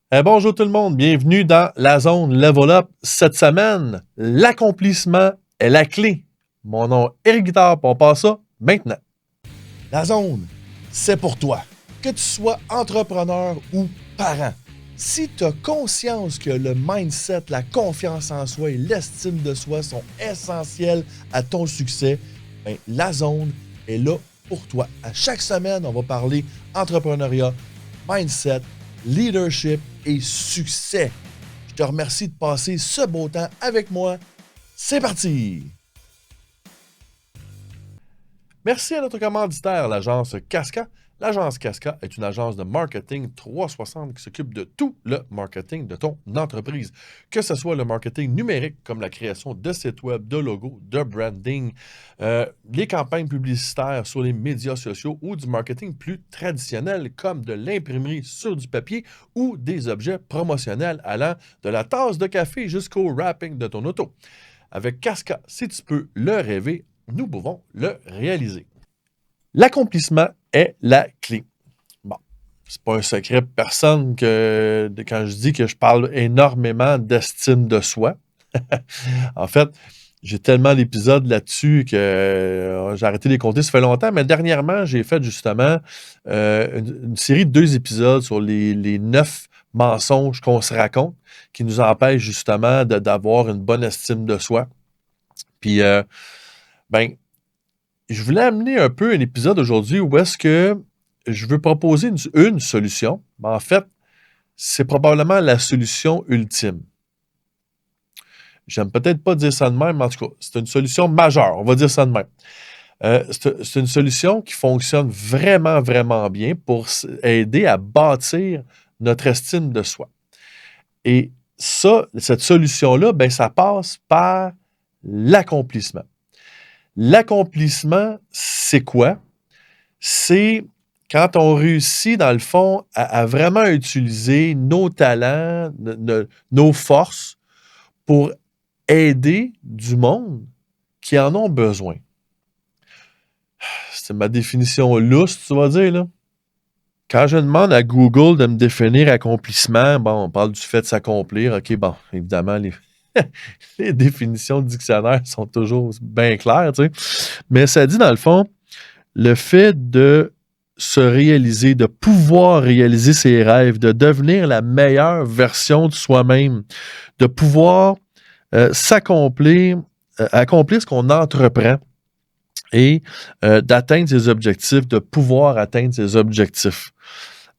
Bonjour tout le monde, bienvenue dans la zone Level Up. Cette semaine, l'accomplissement est la clé. Mon nom est Eric Guitard, on passe ça maintenant. La zone, c'est pour toi. Que tu sois entrepreneur ou parent. Si tu as conscience que le mindset, la confiance en soi et l'estime de soi sont essentiels à ton succès, ben, la zone est là pour toi. À chaque semaine, on va parler entrepreneuriat, mindset, leadership et succès. Je te remercie de passer ce beau temps avec moi. C'est parti! Merci à notre commanditaire, l'agence Casca. L'agence Casca est une agence de marketing 360 qui s'occupe de tout le marketing de ton entreprise. Que ce soit le marketing numérique, comme la création de sites web, de logos, de branding, les campagnes publicitaires sur les médias sociaux ou du marketing plus traditionnel, comme de l'imprimerie sur du papier ou des objets promotionnels allant de la tasse de café jusqu'au wrapping de ton auto. Avec Casca, si tu peux le rêver, nous pouvons le réaliser. L'accomplissement est la clé. Bon, c'est pas un secret pour personne que quand je dis que je parle énormément d'estime de soi. En fait, j'ai tellement d'épisodes là-dessus que j'ai arrêté de les compter, ça fait longtemps, mais dernièrement, j'ai fait justement une série de 2 épisodes sur les 9 mensonges qu'on se raconte qui nous empêchent justement d'avoir une bonne estime de soi. Puis, ben, je voulais amener un peu un épisode aujourd'hui où est-ce que je veux proposer une solution. Mais en fait, c'est probablement la solution ultime. J'aime peut-être pas dire ça de même, mais en tout cas, c'est une solution majeure. On va dire ça de même. C'est une solution qui fonctionne vraiment, vraiment bien pour aider à bâtir notre estime de soi. Et ça, cette solution-là, ben, ça passe par l'accomplissement. L'accomplissement, c'est quoi? C'est quand on réussit, dans le fond, à vraiment utiliser nos talents, nos forces pour aider du monde qui en ont besoin. C'est ma définition lousse, tu vas dire, là. Quand je demande à Google de me définir accomplissement, bon, on parle du fait de s'accomplir. OK, bon, évidemment, les définitions de dictionnaire sont toujours bien claires, tu sais. Mais ça dit, dans le fond, le fait de se réaliser, de pouvoir réaliser ses rêves, de devenir la meilleure version de soi-même, de pouvoir s'accomplir, accomplir ce qu'on entreprend et d'atteindre ses objectifs, de pouvoir atteindre ses objectifs.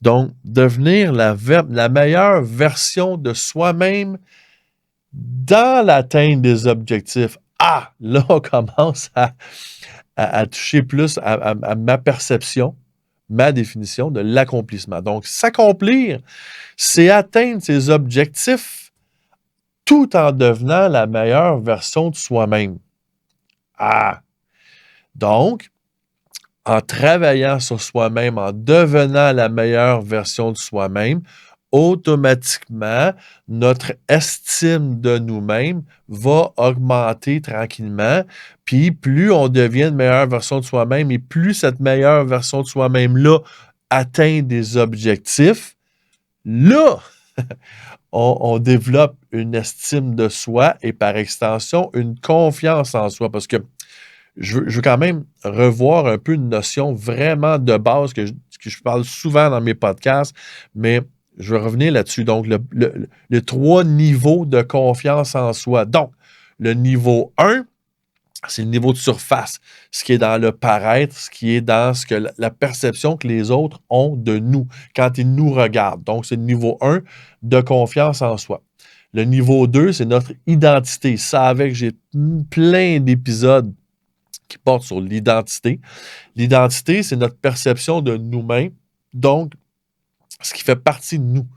Donc, devenir la meilleure version de soi-même dans l'atteinte des objectifs. Ah, là, on commence à toucher plus à ma perception, ma définition de l'accomplissement. Donc, s'accomplir, c'est atteindre ses objectifs tout en devenant la meilleure version de soi-même. Ah! Donc, en travaillant sur soi-même, en devenant la meilleure version de soi-même, automatiquement, notre estime de nous-mêmes va augmenter tranquillement. Puis, plus on devient une meilleure version de soi-même et plus cette meilleure version de soi-même-là atteint des objectifs, là, on développe une estime de soi et par extension, une confiance en soi. Parce que je veux quand même revoir un peu une notion vraiment de base que je parle souvent dans mes podcasts, mais je veux revenir là-dessus. Donc, les 3 niveaux de confiance en soi. Donc, le niveau 1, c'est le niveau de surface, ce qui est dans le paraître, ce qui est dans ce que la perception que les autres ont de nous quand ils nous regardent. Donc, c'est le niveau 1 de confiance en soi. Le niveau 2, c'est notre identité. Ça, avec, j'ai plein d'épisodes qui portent sur l'identité. L'identité, c'est notre perception de nous-mêmes, donc ce qui fait partie de nous.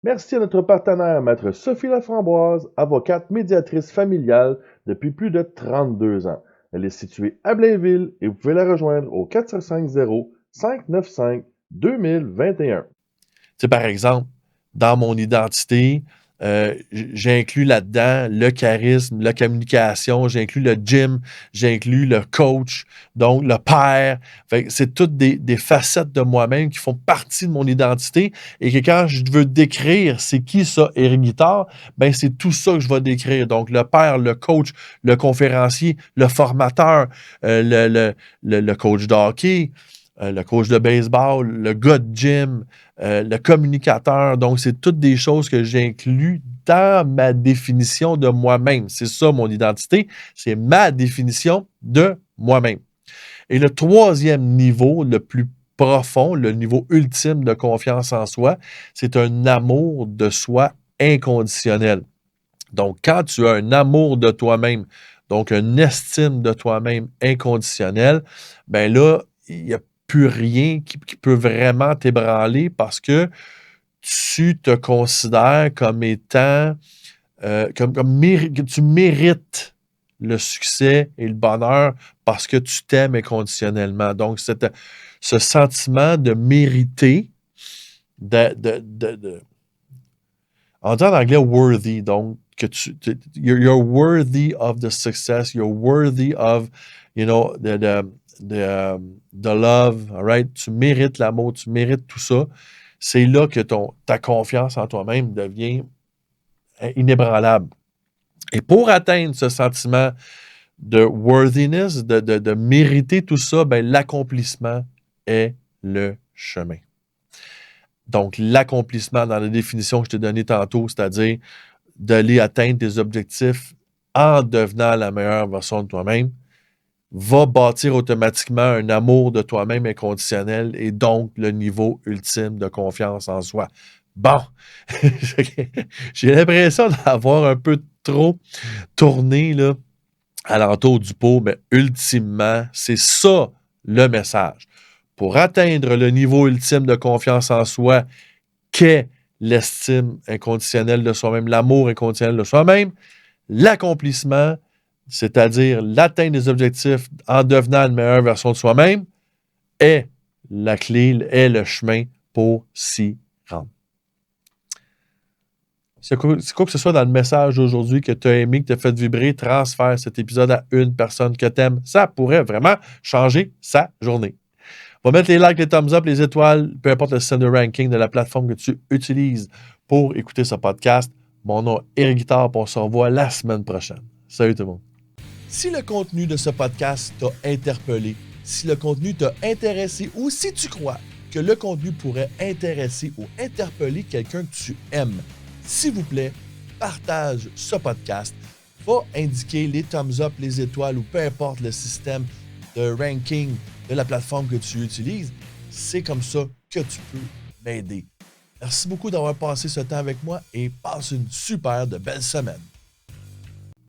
Merci à notre partenaire, Maître Sophie Laframboise, avocate médiatrice familiale depuis plus de 32 ans. Elle est située à Blainville et vous pouvez la rejoindre au 450-595-2021. Tu sais, par exemple, dans mon identité, J'inclus là-dedans le charisme, la communication, j'inclus le gym, j'inclus le coach, donc le père. Fait que c'est toutes des facettes de moi-même qui font partie de mon identité et que quand je veux décrire c'est qui ça, Éric Guitard, ben c'est tout ça que je vais décrire. Donc le père, le coach, le conférencier, le formateur, le coach de hockey, le coach de baseball, le gars de gym, le communicateur. Donc, c'est toutes des choses que j'inclus dans ma définition de moi-même. C'est ça, mon identité. C'est ma définition de moi-même. Et le troisième niveau, le plus profond, le niveau ultime de confiance en soi, c'est un amour de soi inconditionnel. Donc, quand tu as un amour de toi-même, donc une estime de toi-même inconditionnelle, ben là, il n'y a plus rien qui peut vraiment t'ébranler parce que tu te considères comme étant, que tu mérites le succès et le bonheur parce que tu t'aimes inconditionnellement. Donc, ce sentiment de mériter, on dit en anglais worthy, donc que you're worthy of the success, you're worthy of, the love, all right? Tu mérites l'amour, tu mérites tout ça. C'est là que ta confiance en toi-même devient inébranlable. Et pour atteindre ce sentiment de worthiness, de mériter tout ça, ben, l'accomplissement est le chemin. Donc, l'accomplissement dans la définition que je t'ai donnée tantôt, c'est-à-dire d'aller atteindre tes objectifs en devenant la meilleure version de toi-même, va bâtir automatiquement un amour de toi-même inconditionnel et donc le niveau ultime de confiance en soi. Bon, j'ai l'impression d'avoir un peu trop tourné là, alentour du pot, mais ultimement, c'est ça le message. Pour atteindre le niveau ultime de confiance en soi qu'est l'estime inconditionnelle de soi-même, l'amour inconditionnel de soi-même, l'accomplissement, c'est-à-dire l'atteinte des objectifs en devenant une meilleure version de soi-même, est la clé, est le chemin pour s'y rendre. C'est quoi que ce soit dans le message d'aujourd'hui que tu as aimé, que tu as fait vibrer, transfère cet épisode à une personne que tu aimes. Ça pourrait vraiment changer sa journée. Va mettre les likes, les thumbs up, les étoiles, peu importe le système de ranking de la plateforme que tu utilises pour écouter ce podcast. Mon nom est Éric Guitard, on se revoit la semaine prochaine. Salut tout le monde. Si le contenu de ce podcast t'a interpellé, si le contenu t'a intéressé ou si tu crois que le contenu pourrait intéresser ou interpeller quelqu'un que tu aimes, s'il vous plaît, partage ce podcast. Va indiquer les thumbs up, les étoiles ou peu importe le système de ranking de la plateforme que tu utilises. C'est comme ça que tu peux m'aider. Merci beaucoup d'avoir passé ce temps avec moi et passe une super de belle semaine.